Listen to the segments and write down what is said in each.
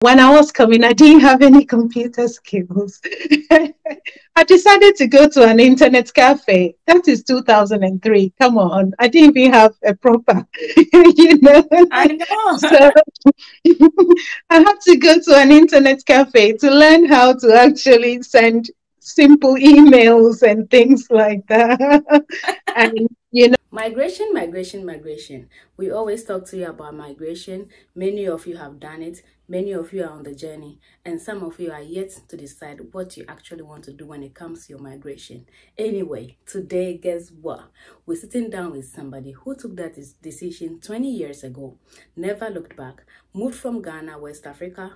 When I was coming, I didn't have any computer skills. I decided to go to an internet cafe. That is 2003. Come on. I didn't even have a proper, you know. I know. So I had to go to an internet cafe to learn how to actually send simple emails and things like that. And, you know, Migration, migration, migration. We always talk to you about migration. Many of you have done it. Many of you are on the journey. And some of you are yet to decide what you actually want to do when it comes to your migration. Anyway, today, guess what? We're sitting down with somebody who took that decision 20 years ago, never looked back, moved from Ghana, West Africa,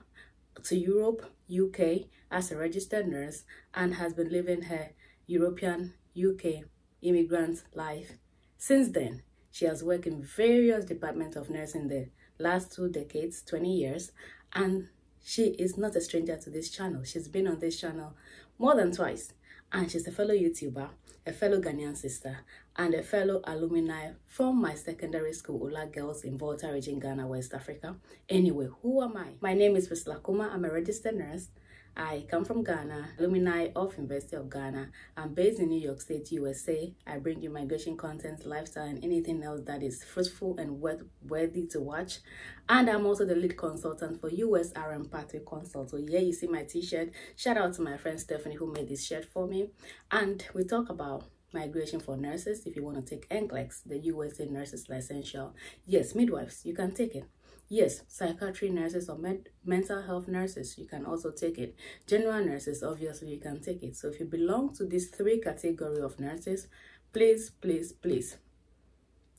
to Europe, UK, as a registered nurse, and has been living her European, UK, immigrant life. Since then, she has worked in various departments of nursing the last 2 decades, 20 years, and she is not a stranger to this channel. She's been on this channel more than twice, and she's a fellow YouTuber, a fellow Ghanaian sister, and a fellow alumni from my secondary school, Ola Girls in Volta region, Ghana, West Africa. Anyway, who am I? My name is Beckysekyere. I'm a registered nurse. I come from Ghana, alumni of University of Ghana. I'm based in New York State, USA. I bring you migration content, lifestyle, and anything else that is fruitful and worthy to watch. And I'm also the lead consultant for USRN Pathway Consult. So yeah, you see my t-shirt. Shout out to my friend Stephanie who made this shirt for me. And we talk about migration for nurses. If you want to take NCLEX, the USA Nurses Licensure. Yes, midwives, you can take it. Yes, psychiatry nurses or mental health nurses, you can also take it. General nurses, obviously, you can take it. So if you belong to these 3 categories of nurses, please, please, please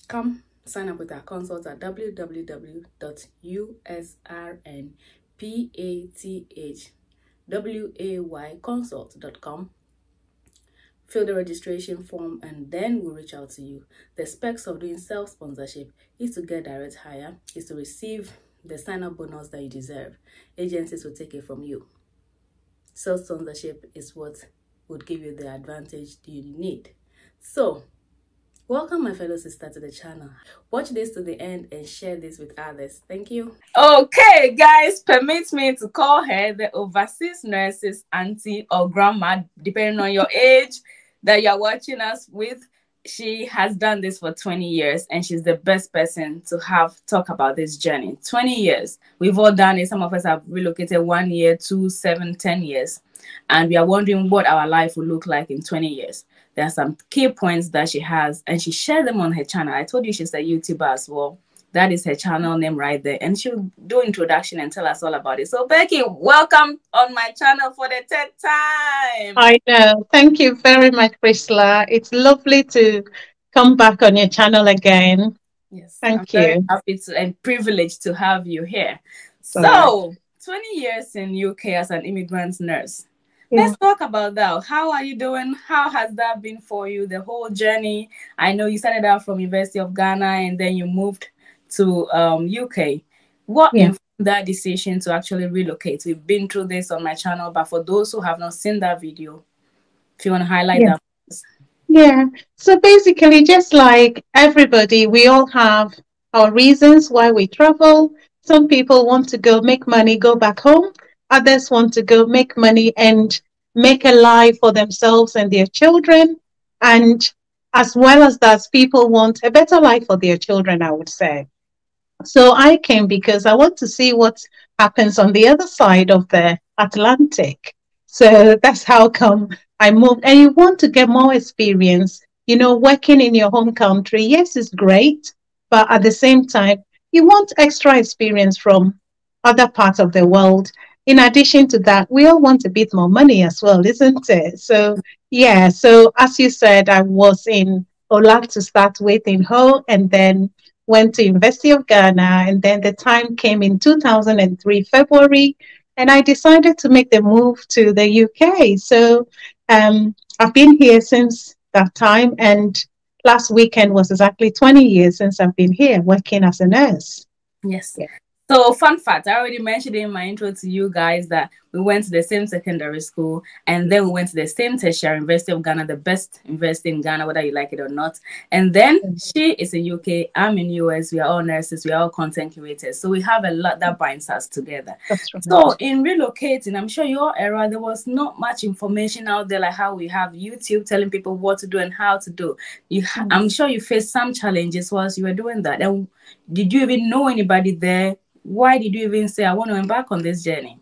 come sign up with our consult at www.usrnpathwayconsult.com. Fill the registration form and then we'll reach out to you. The specs of doing self-sponsorship is to get direct hire, is to receive the sign-up bonus that you deserve. Agencies will take it from you. Self-sponsorship is what would give you the advantage you need. So, welcome my fellow sister to the channel. Watch this to the end and share this with others. Thank you. Okay, guys, permit me to call her the overseas nurses auntie or grandma, depending on your age that you're watching us with. She has done this for 20 years and she's the best person to have talk about this journey. 20 years. We've all done it. Some of us have relocated 1 year, 2, 7, 10 years. And we are wondering what our life will look like in 20 years. There are some key points that she has and she shared them on her channel. I told you she's a YouTuber as well. That is her channel name right there. And she'll do introduction and tell us all about it. So Becky, welcome on my channel for the 3rd time. I know. Thank you very much, Priscilla. It's lovely to come back on your channel again. Yes, Thank I'm you. very happy and privileged to have you here. So, 20 years in UK as an immigrant nurse. Yeah. Let's talk about that. How are you doing? How has that been for you, the whole journey? I know you started out from University of Ghana and then you moved to UK. What informed that decision to actually relocate? We've been through this on my channel, but for those who have not seen that video, if you want to highlight that. Yeah. So basically, just like everybody, we all have our reasons why we travel. Some people want to go make money, go back home. Others want to go make money and make a life for themselves and their children. And as well as that, people want a better life for their children, I would say. So I came because I want to see what happens on the other side of the Atlantic. So that's how come I moved. And you want to get more experience, you know, working in your home country. Yes, it's great. But at the same time, you want extra experience from other parts of the world. In addition to that, we all want a bit more money as well, isn't it? So, yeah. So as you said, I was in Ola to start with in Ho, and then went to University of Ghana. And then the time came in 2003, February, and I decided to make the move to the UK. So I've been here since that time. And last weekend was exactly 20 years since I've been here working as a nurse. Yes. Yeah. So, fun fact, I already mentioned in my intro to you guys that we went to the same secondary school, and then we went to the same tertiary, University of Ghana, the best university in Ghana, whether you like it or not. And then she is in UK, I'm in US, we are all nurses, we are all content creators. So we have a lot that binds us together. That's So right. in relocating, I'm sure your era, there was not much information out there like how we have YouTube telling people what to do and how to do. I'm sure you faced some challenges whilst you were doing that. And did you even know anybody there? Why did you even say, I want to embark on this journey?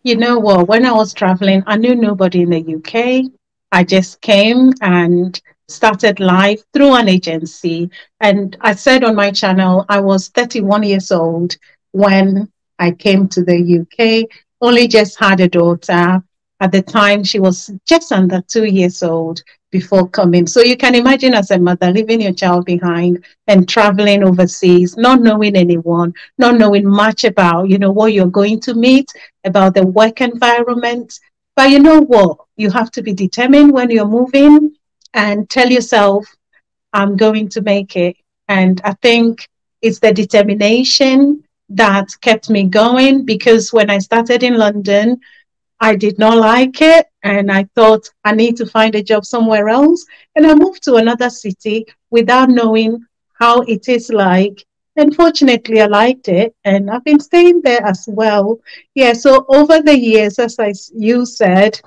You know what? When I was traveling, I knew nobody in the UK. I just came and started life through an agency. And I said on my channel, I was 31 years old when I came to the UK, only just had a daughter. At the time, she was just under 2 years old before coming. So you can imagine as a mother, leaving your child behind and traveling overseas, not knowing anyone, not knowing much about, what you're going to meet, about the work environment. But you know what? You have to be determined when you're moving and tell yourself, I'm going to make it. And I think it's the determination that kept me going, because when I started in London, I did not like it. And I thought I need to find a job somewhere else. And I moved to another city without knowing how it is like. And fortunately, I liked it. And I've been staying there as well. Yeah. So over the years, you said,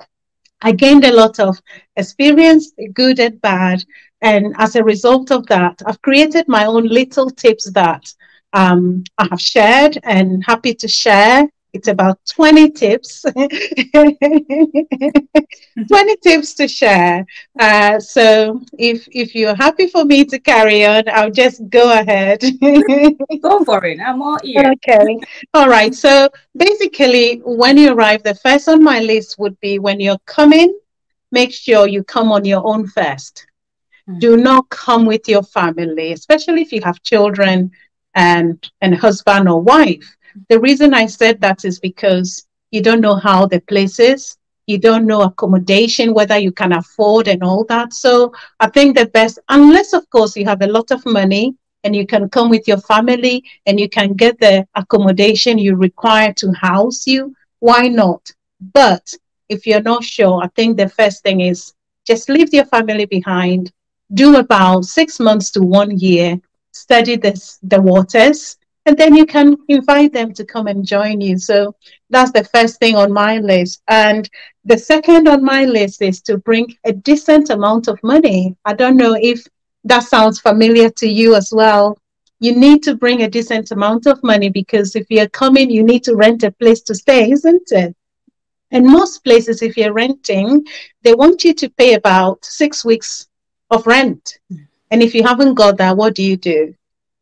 I gained a lot of experience, good and bad. And as a result of that, I've created my own little tips that I have shared and happy to share. It's about 20 tips, 20 tips to share. So if you're happy for me to carry on, I'll just go ahead. Go for it. I'm all ear. Okay. All right. So basically, when you arrive, the first on my list would be when you're coming, make sure you come on your own first. Do not come with your family, especially if you have children and husband or wife. The reason I said that is because you don't know how the place is. You don't know accommodation, whether you can afford and all that. So I think the best, unless of course you have a lot of money and you can come with your family and you can get the accommodation you require to house you, why not? But if you're not sure, I think the first thing is just leave your family behind, do about 6 months to 1 year, study the waters, and then you can invite them to come and join you. So that's the first thing on my list. And the second on my list is to bring a decent amount of money. I don't know if that sounds familiar to you as well. You need to bring a decent amount of money, because if you're coming, you need to rent a place to stay, isn't it? And most places, if you're renting, they want you to pay about 6 weeks of rent. And if you haven't got that, what do?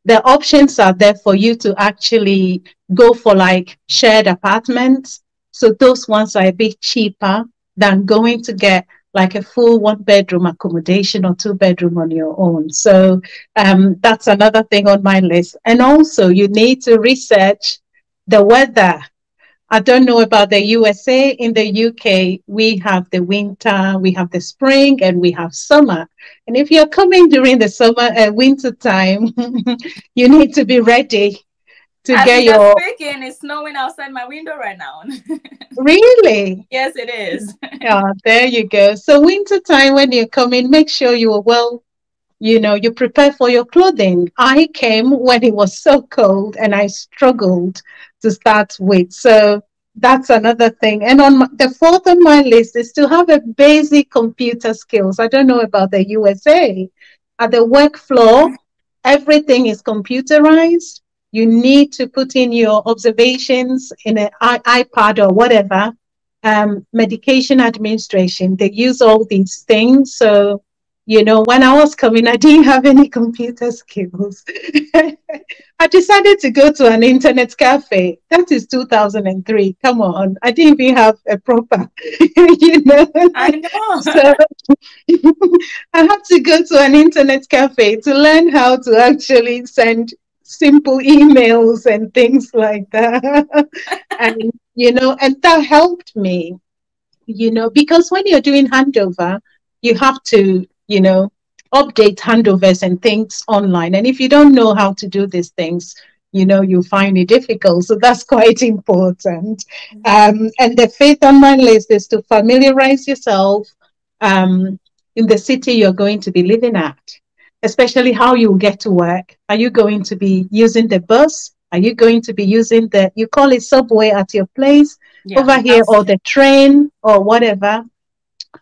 The options are there for you to actually go for like shared apartments. So those ones are a bit cheaper than going to get like a full 1 bedroom accommodation or 2 bedroom on your own. So that's another thing on my list. And also you need to research the weather. I don't know about the USA. In the UK, we have the winter, we have the spring, and we have summer. And if you're coming during the summer and winter time, you need to be ready to As get we are your. speaking, it's snowing outside my window right now. Really? Yes, it is. Yeah, there you go. So winter time, when you're coming, make sure you are well, you prepare for your clothing. I came when it was so cold and I struggled to start with. So that's another thing. And the fourth on my list is to have a basic computer skills. I don't know about the USA. At the work floor, everything is computerized. You need to put in your observations in an iPad or whatever. Medication administration, they use all these things. So when I was coming, I didn't have any computer skills. I decided to go to an internet cafe. That is 2003. Come on. I didn't even have a proper, you know. I know. So I had to go to an internet cafe to learn how to actually send simple emails and things like that. And that helped me, because when you're doing handover, you have to, update handovers and things online. And if you don't know how to do these things, you find it difficult. So that's quite important. Mhm. And the fifth on my list is to familiarize yourself um, in the city you're going to be living at, especially how you get to work. Are you going to be using the bus? Are you going to be using you call it subway at your place Yeah, over we here, have. or the train or whatever?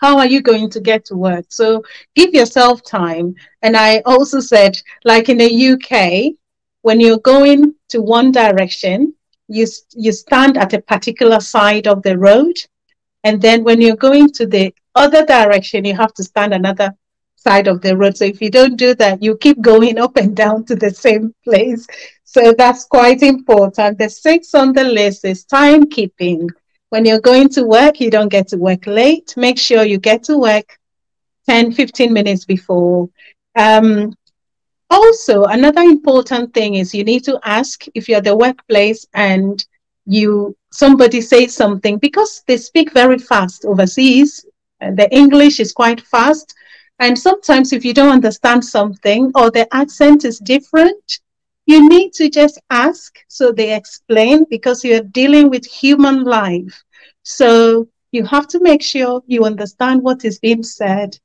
How are you going to get to work? So give yourself time. And I also said, like in the UK, when you're going to one direction, you stand at a particular side of the road, and then when you're going to the other direction, you have to stand another side of the road. So if you don't do that, you keep going up and down to the same place. So that's quite important. The sixth on the list is timekeeping. When you're going to work, you don't get to work late. Make sure you get to work 10, 15 minutes before. Um, Also, another important thing is you need to ask if you're at the workplace and somebody says something, because they speak very fast overseas, and the English is quite fast. And sometimes if you don't understand something or the accent is different, you need to just ask so they explain, because you're dealing with human life. So you have to make sure you understand what is being said.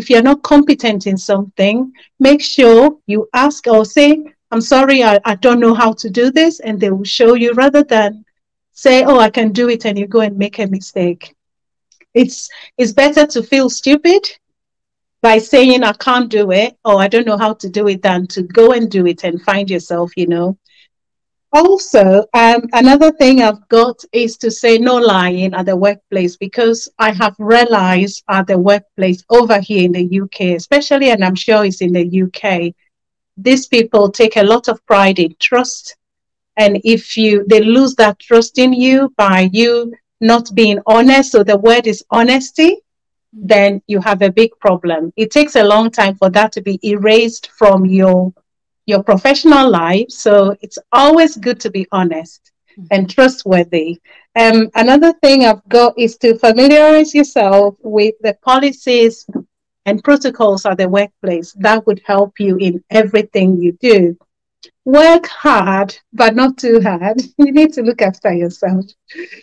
If you're not competent in something, make sure you ask or say, I'm sorry, I don't know how to do this, and they will show you, rather than say, oh, I can do it, and you go and make a mistake. It's it's better to feel stupid by saying I can't do it or I don't know how to do it, than to go and do it and find yourself. Also, another thing I've got is to say no lying at the workplace, because I have realized at the workplace over here in the UK, especially, and I'm sure it's in the UK, these people take a lot of pride in trust. And if they lose that trust in you by you not being honest, so the word is honesty, then you have a big problem. It takes a long time for that to be erased from your professional life. So it's always good to be honest and trustworthy. Another thing I've got is to familiarize yourself with the policies and protocols at the workplace. That would help you in everything you do. Work hard, but not too hard. You need to look after yourself.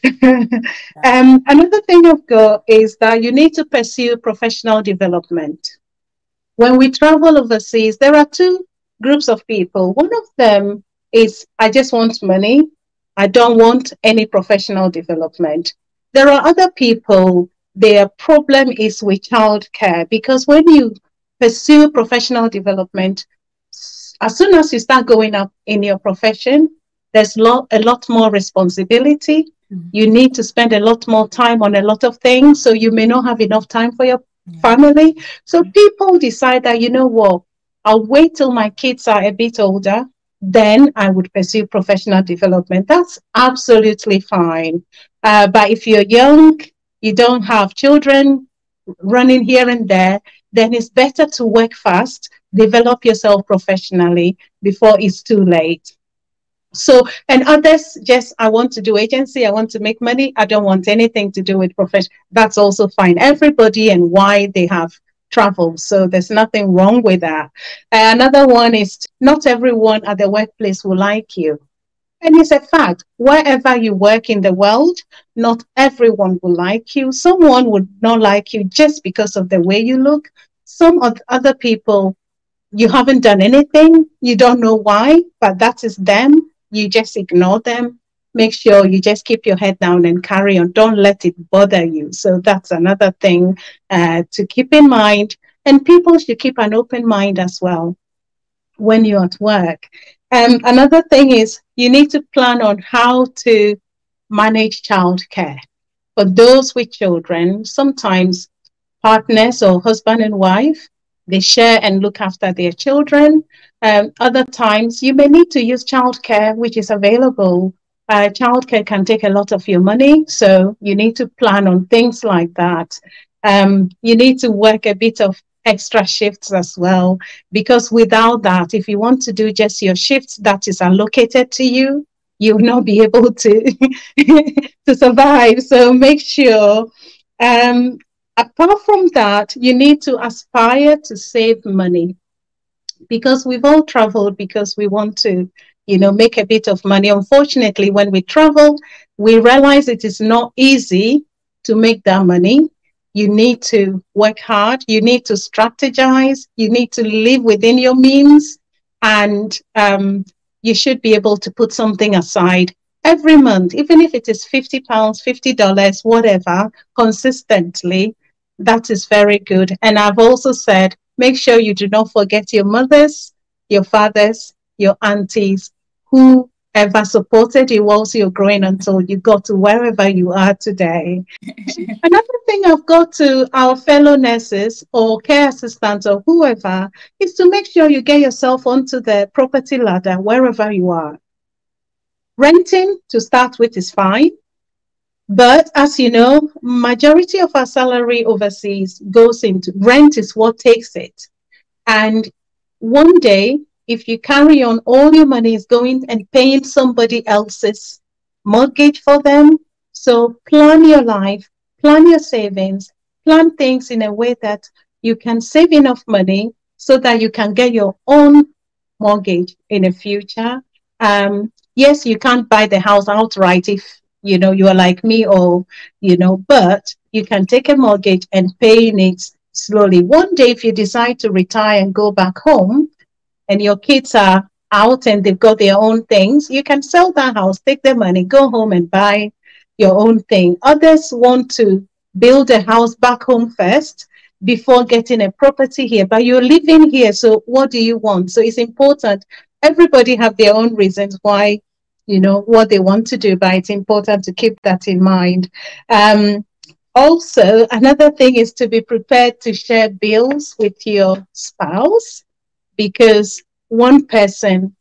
That's Another thing I've got is that you need to pursue professional development. When we travel overseas, there are two groups of people. One of them is, I just want money. I don't want any professional development. There are other people, their problem is with childcare, because when you pursue professional development, as soon as you start going up in your profession, there's a lot more responsibility. You need to spend a lot more time on a lot of things. So you may not have enough time for your yeah. family. So people decide that, you know what, I'll wait till my kids are a bit older, then I would pursue professional development. That's absolutely fine. But if you're young, you don't have children running here and there, then it's better to work fast, develop yourself professionally before it's too late. So, and others just, I want to do agency, I want to make money, I don't want anything to do with profession. That's also fine. Everybody and why they have traveled. So there's nothing wrong with that. Another one is, not everyone at the workplace will like you. And it's a fact. Wherever you work in the world, not everyone will like you. Someone would not like you just because of the way you look. Some of other people, you haven't done anything, you don't know why, but that is them. You just ignore them. Make sure you just keep your head down and carry on. Don't let it bother you. So that's another thing to keep in mind. And people should keep an open mind as well when you're at work. Another thing is, you need to plan on how to manage childcare. For those with children, sometimes partners or husband and wife, they share and look after their children. Other times, you may need to use childcare, which is available. Childcare can take a lot of your money, so you need to plan on things like that. You need to work a bit of extra shifts as well, because without that, if you want to do just your shifts that is allocated to you, you will not be able to to survive. So make sure um, apart from that, you need to aspire to save money, because we've all traveled because we want to make a bit of money. Unfortunately, when we travel, we realize it is not easy to make that money. You need to work hard. You need to strategize. You need to live within your means. And you should be able to put something aside every month, even if it is £50, $50, whatever, consistently. That is very good. And I've also said, make sure you do not forget your mothers, your fathers, your aunties, whoever supported you whilst you're growing until you got to wherever you are today. Another thing I've got to our fellow nurses or care assistants or whoever is to make sure you get yourself onto the property ladder wherever you are. Renting to start with is fine, but as you know, majority of our salary overseas goes into rent is what takes it. And one day, if you carry on, all your money is going and paying somebody else's mortgage for them. So plan your life, plan your savings, plan things in a way that you can save enough money so that you can get your own mortgage in the future. Yes, you can't buy the house outright if you are like me, or but you can take a mortgage and paying it slowly. One day, if you decide to retire and go back home, and your kids are out and they've got their own things, you can sell that house, take the money, go home and buy your own thing. Others want to build a house back home first before getting a property here, but you're living here. So what do you want? So it's important. Everybody have their own reasons why, what they want to do, but it's important to keep that in mind. Also, another thing is to be prepared to share bills with your spouse, because one person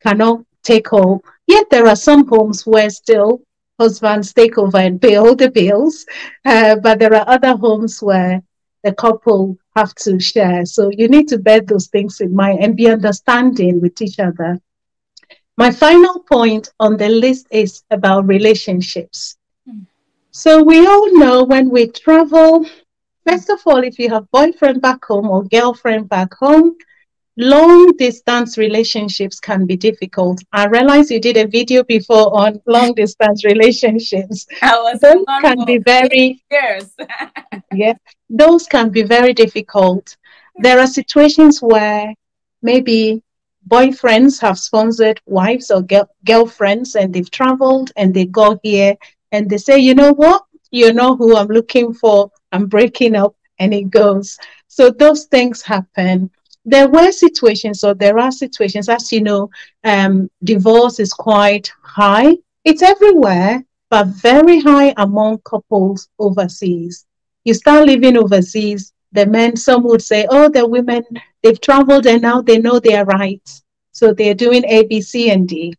cannot take all. Yet there are some homes where still husbands take over and pay all the bills, but there are other homes where the couple have to share. So you need to bear those things in mind and be understanding with each other. My final point on the list is about relationships. So we all know when we travel, first of all, if you have boyfriend back home or girlfriend back home, long distance relationships can be difficult. I realize you did a video before on long distance relationships. I was in Those one can for be 8 years. yeah, those can be very difficult. There are situations where maybe boyfriends have sponsored wives or girlfriends, and they've traveled and they got here and they say, you know what? You know who I'm looking for. I'm breaking up, and it goes. So those things happen. There were situations, or there are situations, as you know, divorce is quite high. It's everywhere, but very high among couples overseas. You start living overseas, the men, some would say, oh, the women, they've traveled and now they know their rights. So they're doing A, B, C, and D.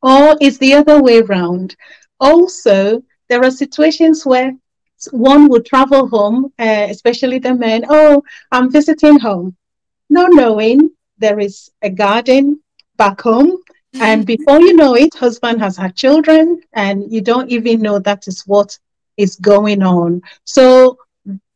Or it's the other way around. Also, there are situations where one would travel home, especially the men, oh, I'm visiting home, not knowing there is a garden back home. And before you know it, husband has had children, and you don't even know that is what is going on. So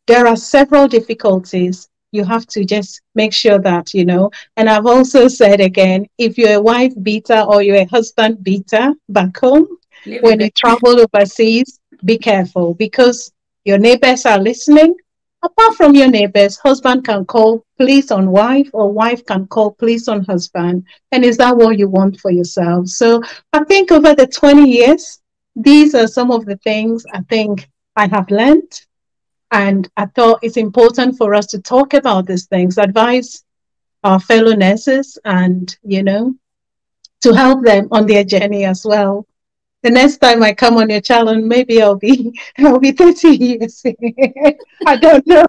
there are several difficulties. You have to just make sure that, and I've also said again, if you're a wife beater or you're a husband beater back home, Leave when it you travel overseas, be careful, because your neighbors are listening. Apart from your neighbors, husband can call police on wife, or wife can call police on husband. And is that what you want for yourself? So I think over the 20 years, these are some of the things I think I have learned. And I thought it's important for us to talk about these things, advise our fellow nurses, and, to help them on their journey as well. The next time I come on your channel, maybe I'll be 30 years. I don't know.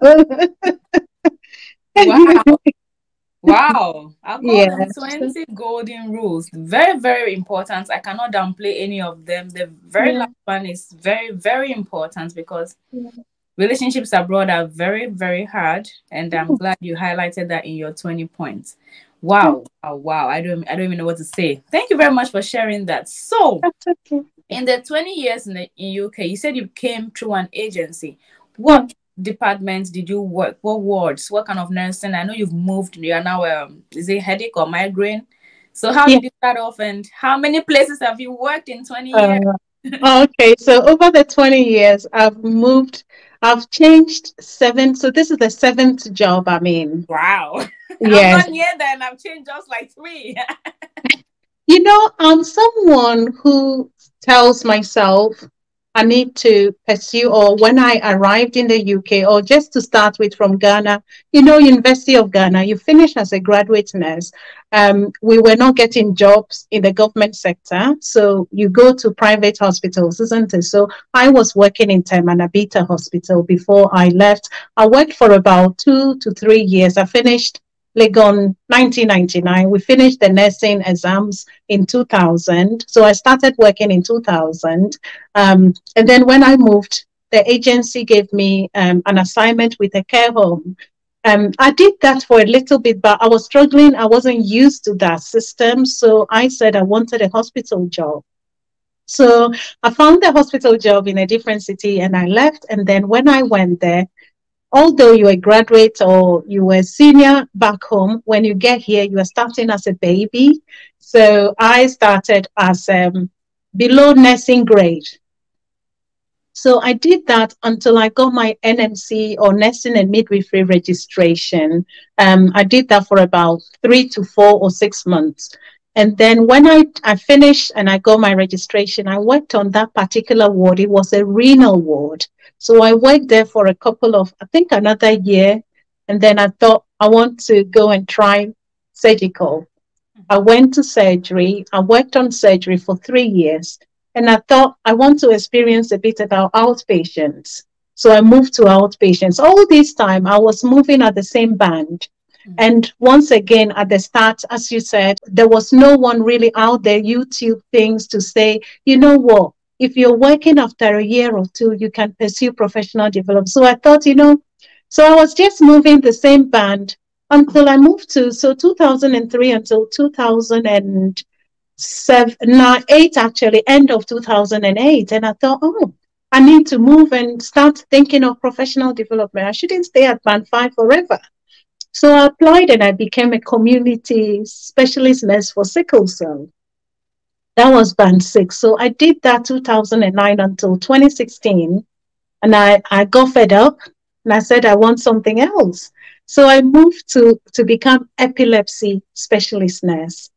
Wow. Wow. I call them Yes. 20 golden rules. Very, very important. I cannot downplay any of them. The very Yeah. last one is very, very important because Yeah. relationships abroad are very, very hard. And I'm glad you highlighted that in your 20 points. Wow. Wow. Wow. I don't even know what to say. Thank you very much for sharing that. So That's okay. in the 20 years in UK, you said you came through an agency. Yeah. What departments did you work? What wards? What kind of nursing? I know you've moved. You are now, is it headache or migraine? So how Yeah. did you start off, and how many places have you worked in 20 years? Uh, okay. So over the 20 years, I've changed seven. So this is the seventh job I'm in. Wow. I'm Yes. not near that, and I've changed just like three. I'm someone who tells myself I need to pursue, or when I arrived in the UK, or just to start with from Ghana, University of Ghana, you finish as a graduate nurse. We were not getting jobs in the government sector, so you go to private hospitals, isn't it? So I was working in Temanabita Hospital before I left. I worked for about 2 to 3 years. I finished Legon 1999. We finished the nursing exams in 2000. So I started working in 2000. And then when I moved, the agency gave me an assignment with a care home. I did that for a little bit, but I was struggling. I wasn't used to that system. So I said I wanted a hospital job. So I found a hospital job in a different city and I left. And then when I went there, although you're a graduate or you were a senior back home, when you get here, you are starting as a baby. So I started as below nursing grade. So I did that until I got my NMC or nursing and midwifery registration. I did that for about 3 to 4 or 6 months. And then when I finished and I got my registration, I worked on that particular ward. It was a renal ward. So I worked there for a couple of, I think another year. And then I thought I want to go and try surgical. I went to surgery. I worked on surgery for 3 years. And I thought I want to experience a bit about outpatients. So I moved to outpatients. All this time, I was moving at the same band. And once again, at the start, as you said, there was no one really out there, YouTube things to say, you know what, if you're working after a year or two, you can pursue professional development. So I thought, so I was just moving the same band until I moved to, so 2003 until 2007, no, eight actually, end of 2008. And I thought, oh, I need to move and start thinking of professional development. I shouldn't stay at band 5 forever. So I applied and I became a community specialist nurse for sickle cell. That was band 6. So I did that 2009 until 2016. And I got fed up and I said, I want something else. So I moved to become epilepsy specialist nurse.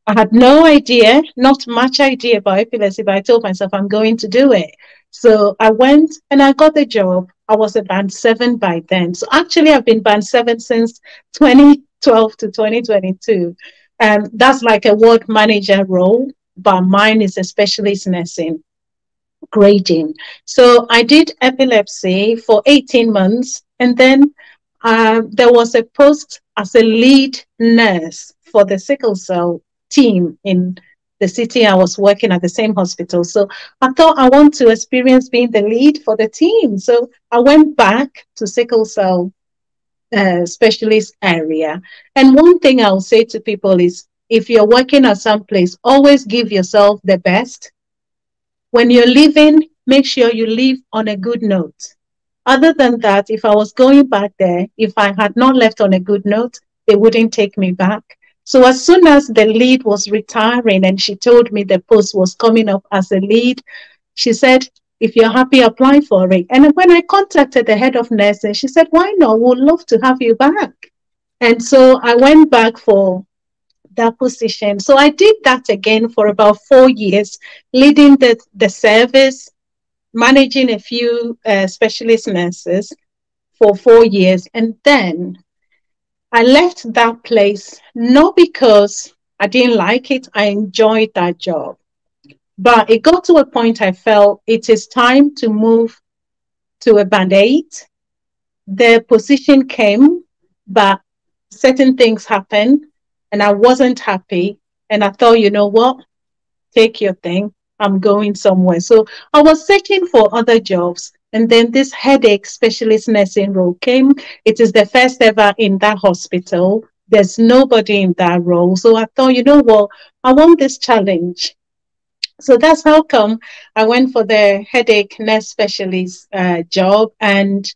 I had no idea, not much idea about epilepsy, but I told myself I'm going to do it. So I went and I got the job. I was a band 7 by then. So actually, I've been band 7 since 2012 to 2022. That's like a ward manager role, but mine is a specialist nursing grading. So I did epilepsy for 18 months. And then there was a post as a lead nurse for the sickle cell team in the city I was working at the same hospital. So I thought I want to experience being the lead for the team. So I went back to sickle cell specialist area. And one thing I'll say to people is if you're working at some place, always give yourself the best. When you're leaving, make sure you leave on a good note. Other than that, if I was going back there, if I had not left on a good note, they wouldn't take me back. So as soon as the lead was retiring and she told me the post was coming up as a lead, she said, if you're happy, apply for it. And when I contacted the head of nursing, she said, why not? We'd love to have you back. And so I went back for that position. So I did that again for about 4 years, leading the service, managing a few specialist nurses for 4 years. And then I left that place, not because I didn't like it, I enjoyed that job. But it got to a point I felt it is time to move to a band 8. The position came, but certain things happened and I wasn't happy. And I thought, you know what? Take your thing. I'm going somewhere. So I was searching for other jobs. And then this headache specialist nursing role came. It is the first ever in that hospital. There's nobody in that role. So I thought, you know what? I want this challenge. So that's how come I went for the headache nurse specialist job and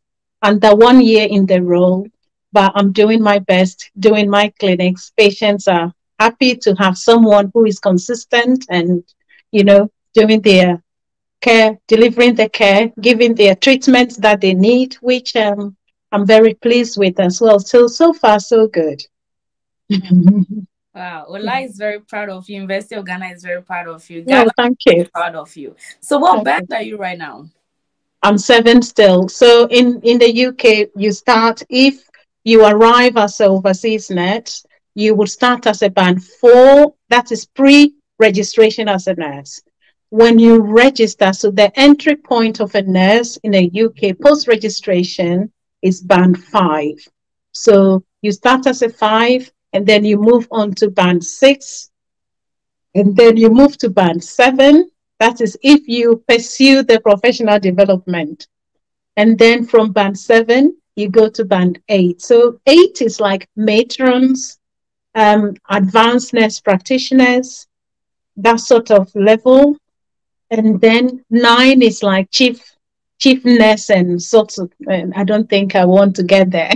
under 1 year in the role. But I'm doing my best, doing my clinics. Patients are happy to have someone who is consistent and, doing their care, delivering the care, giving their treatments that they need, which I'm very pleased with as well. So far, so good. Wow, Ola is very proud of you. University of Ghana is very proud of you. No, Ghana thank is you. very proud of you. So, what Thank band you. are you right now? I'm seven still. So in the UK, you start, if you arrive as an overseas nurse, you would start as a band four. That is pre-registration as a nurse. When you register, so the entry point of a nurse in the UK post-registration is band five. So you start as a five, and then you move on to band six, and then you move to band seven. That is if you pursue the professional development. And then from band seven, you go to band eight. So eight is like matrons, advanced nurse practitioners, that sort of level. And then nine is like chief nurse and sorts of. And I don't think I want to get there.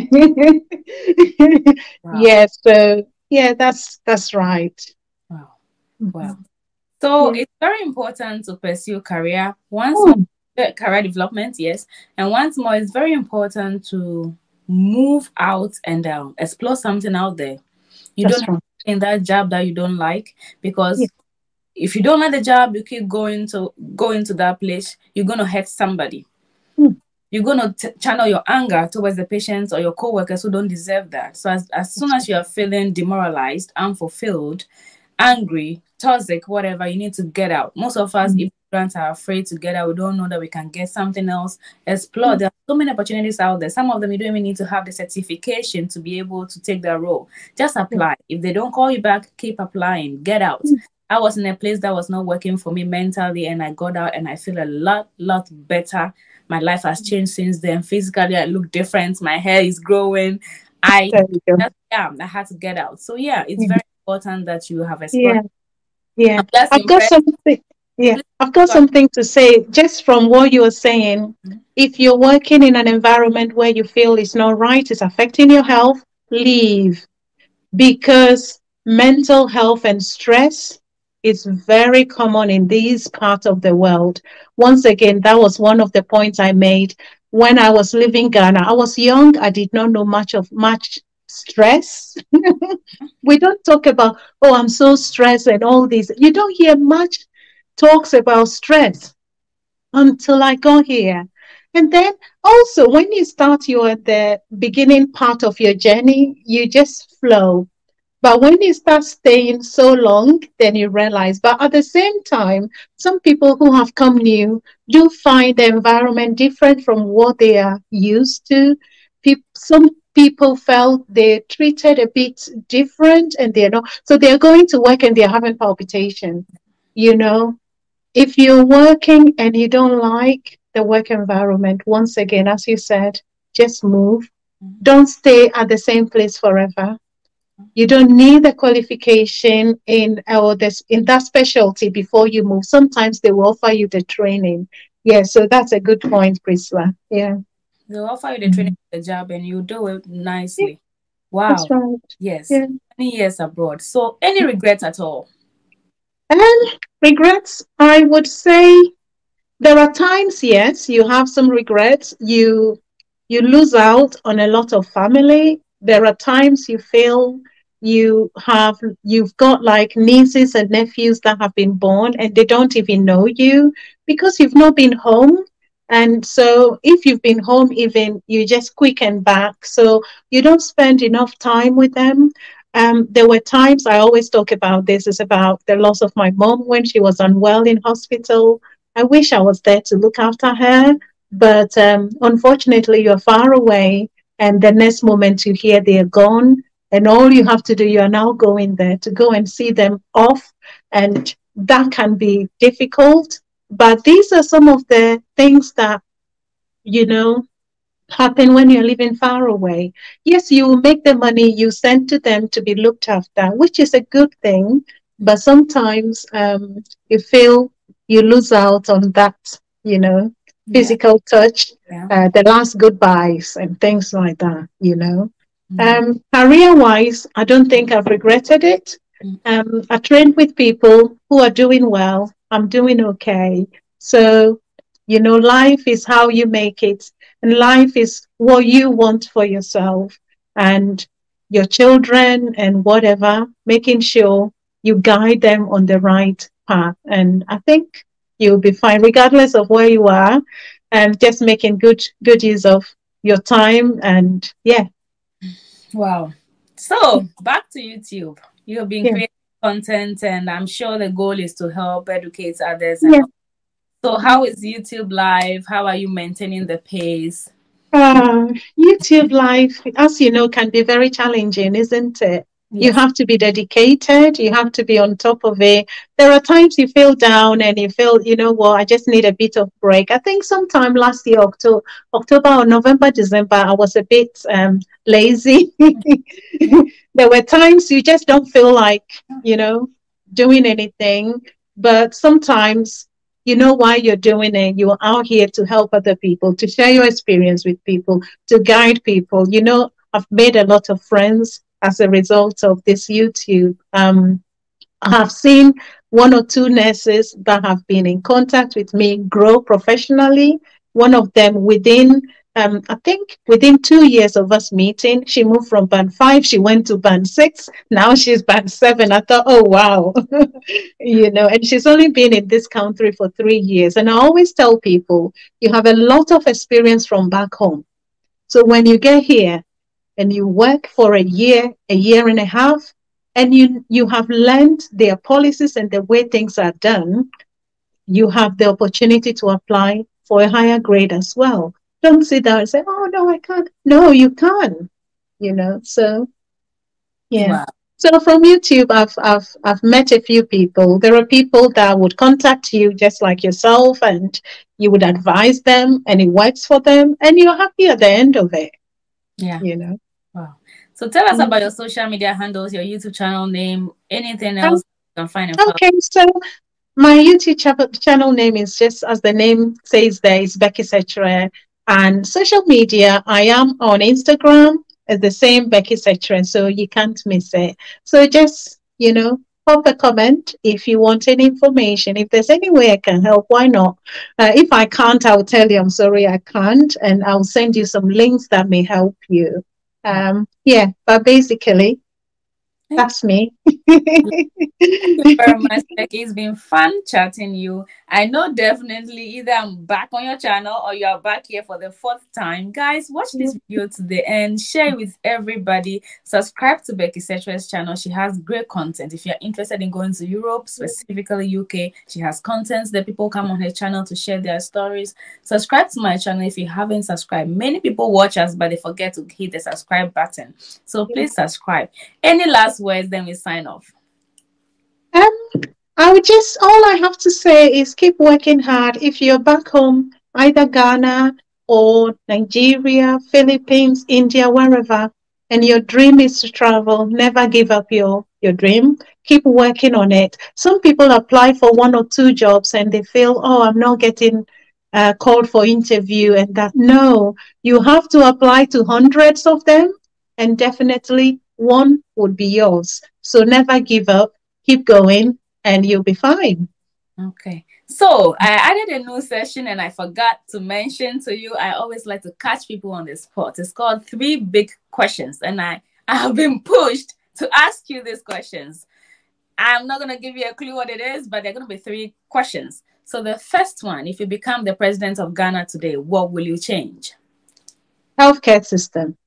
Wow, Yeah. So yeah, that's right. wow, wow. Mhm. So, Yeah. it's very important to pursue career. Once more, Oh, career development, yes. And once more, it's very important to move out and explore something out there. You don't that's have right. to stay in that job that you don't like, Yeah. because if you don't like the job, you keep going to that place, you're gonna hurt somebody. Mm, You're gonna channel your anger towards the patients or your coworkers who don't deserve that. So as soon that's as you are feeling demoralized, unfulfilled, angry, toxic, whatever, you need to get out. Most of us right. immigrants are afraid to get out. We don't know that we can get something else, explore. Mm, There are so many opportunities out there. Some of them you don't even need to have the certification to be able to take that role. Just yeah. apply. If they don't call you back, keep applying. Get out. Mm, I was in a place that was not working for me mentally, and I got out and I feel a lot better. My life has changed since then. Physically, I look different. My hair is growing. I there we go. just, yeah, I had to get out. So yeah, it's Yeah. very important that you have explored. Yeah. Yeah, I'm just I've got impressed. something. Yeah, Please I've got go ahead. something to say just from what you are saying. If you're working in an environment where you feel it's not right, it's affecting your health, leave, because mental health and stress is very common in these parts of the world. Once again, that was one of the points I made when I was leaving Ghana. I was young. I did not know much stress. We don't talk about, oh, I'm so stressed and all this. You don't hear much talks about stress until I got here. And then also, when you start, you're at the beginning part of your journey, you just flow. But when you start staying so long, then you realize. But at the same time, some people who have come new do find the environment different from what they are used to. Some people felt they're treated a bit different and they're not. So they're going to work and they're having palpitation. You know, if you're working and you don't like the work environment, once again, as you said, just move. Don't stay at the same place forever. You don't need the qualification in that specialty before you move. Sometimes they will offer you the training. Yeah, so that's a good point, Priscilla. Yeah. They'll offer you the training Mhm. for the job and you do it Yeah, nicely. that's Wow. right. Yes. Yeah. Many years abroad. So any regrets at all? And regrets, I would say there are times, yes, you have some regrets. You lose out on a lot of family. There are times you feel you've got like nieces and nephews that have been born and they don't even know you because you've not been home. And so if you've been home, even you just quicken back. So you don't spend enough time with them. There were times I always talk about this is about the loss of my mom when she was unwell in hospital. I wish I was there to look after her, but unfortunately, you're far away, and the next moment you hear they're gone, and all you have to do, you are now going there to go and see them off, and that can be difficult. But these are some of the things that, you know, happen when you're living far away. Yes, you make the money you send to them to be looked after, which is a good thing, but sometimes you feel you lose out on that, you know, Yeah. physical touch, Yeah. the last goodbyes and things like that, you know. Mm. Career wise, I don't think I've regretted it. I train with people who are doing well. I'm doing okay. So, life is how you make it, and life is what you want for yourself and your children and whatever, making sure you guide them on the right path. And I think you'll be fine, regardless of where you are, and just making good use of your time. And yeah, Wow. So back to YouTube. You have been yeah, creating content, and I'm sure the goal is to help educate others. And yeah. so, how is YouTube live? How are you maintaining the pace? Uh, YouTube life, as you know, can be very challenging, isn't it? You Yes. have to be dedicated. You have to be on top of it. There are times you feel down and you feel, I just need a bit of break. I think sometime last year, October or November, December, I was a bit lazy. There were times you just don't feel like, doing anything. But sometimes you know why you're doing it. You're out here to help other people, to share your experience with people, to guide people. I've made a lot of friends as a result of this YouTube. I have seen one or two nurses that have been in contact with me grow professionally. One of them I think within 2 years of us meeting, she moved from band five, she went to band six. Now she's band seven. I thought, oh, wow. And she's only been in this country for 3 years. And I always tell people, you have a lot of experience from back home. So when you get here, and you work for a year and a half, and you have learned their policies and the way things are done, you have the opportunity to apply for a higher grade as well. Don't sit down and say, "Oh no, I can't." No, you can. So yeah. Wow. So from YouTube, I've met a few people. There are people that would contact you just like yourself, and you would advise them, and it works for them, and you're happy at the end of it. Yeah. You know. Wow. So tell us Mm. about your social media handles, your YouTube channel name, anything else you can find and follow. Okay, so my YouTube channel name is just as the name says there, is Beckysekyere. And social media, I am on Instagram as the same Beckysekyere, so you can't miss it. So just, pop a comment if you want any information. If there's any way I can help, why not? If I can't, I'll tell you I'm sorry I can't, and I'll send you some links that may help you. Wow. Yeah, but basically, Thank that's me. you very much, Becky. It's been fun chatting you. I know definitely either I'm back on your channel or you're back here for the fourth time. Guys, watch this video to the end. Share it with everybody. Subscribe to Beckysykyere's channel. She has great content. If you're interested in going to Europe, specifically UK, she has contents that people come on her channel to share their stories. Subscribe to my channel if you haven't subscribed. Many people watch us, but they forget to hit the subscribe button. So please subscribe. Any last words, then we sign off. Um, all I have to say is keep working hard. If you're back home, either Ghana or Nigeria, Philippines, India, wherever, and your dream is to travel, never give up your dream. Keep working on it. Some people apply for one or two jobs and they feel, oh, I'm not getting called for interview and that. No, you have to apply to hundreds of them and definitely one would be yours. So never give up, keep going, and you'll be fine. Okay. So I added a new session and I forgot to mention to you, I always like to catch people on the spot. It's called 3 big questions. And I have been pushed to ask you these questions. I'm not going to give you a clue what it is, but they're going to be 3 questions. So the first one, if you become the president of Ghana today, what will you change? Healthcare system.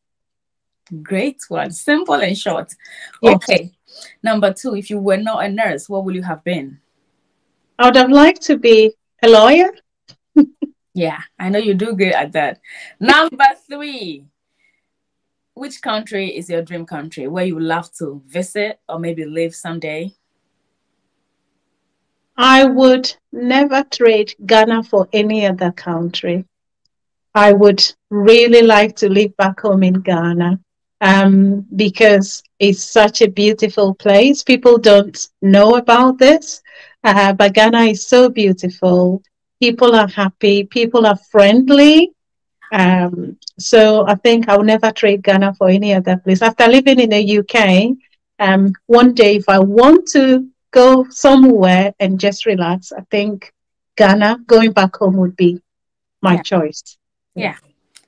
Great one. Simple and short. Yes. Okay. Number 2, if you were not a nurse, what would you have been? I would have liked to be a lawyer. Yeah, I know you do good at that. Number 3, which country is your dream country where you would love to visit or maybe live someday? I would never trade Ghana for any other country. I would really like to live back home in Ghana because it's such a beautiful place. People don't know about this, but Ghana is so beautiful. People are happy, people are friendly. So I think I'll never trade Ghana for any other place. After living in the UK, One day, if I want to go somewhere and just relax, I think Ghana, going back home would be my Yeah. choice. Yeah, Yeah.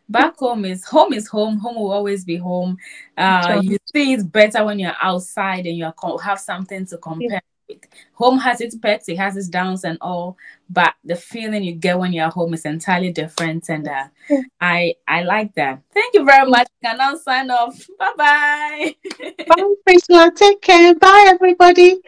Back home is home is home. Home will always be home. that's right. You see it better when you're outside and have something to Yeah, compare with. Home has its perks, it has its downs and all, but the feeling you get when you're home is entirely different. And yeah, I like that. Thank you very yeah. much. I can now sign off. Bye bye. Bye, Priscilla. Take care. Bye, everybody.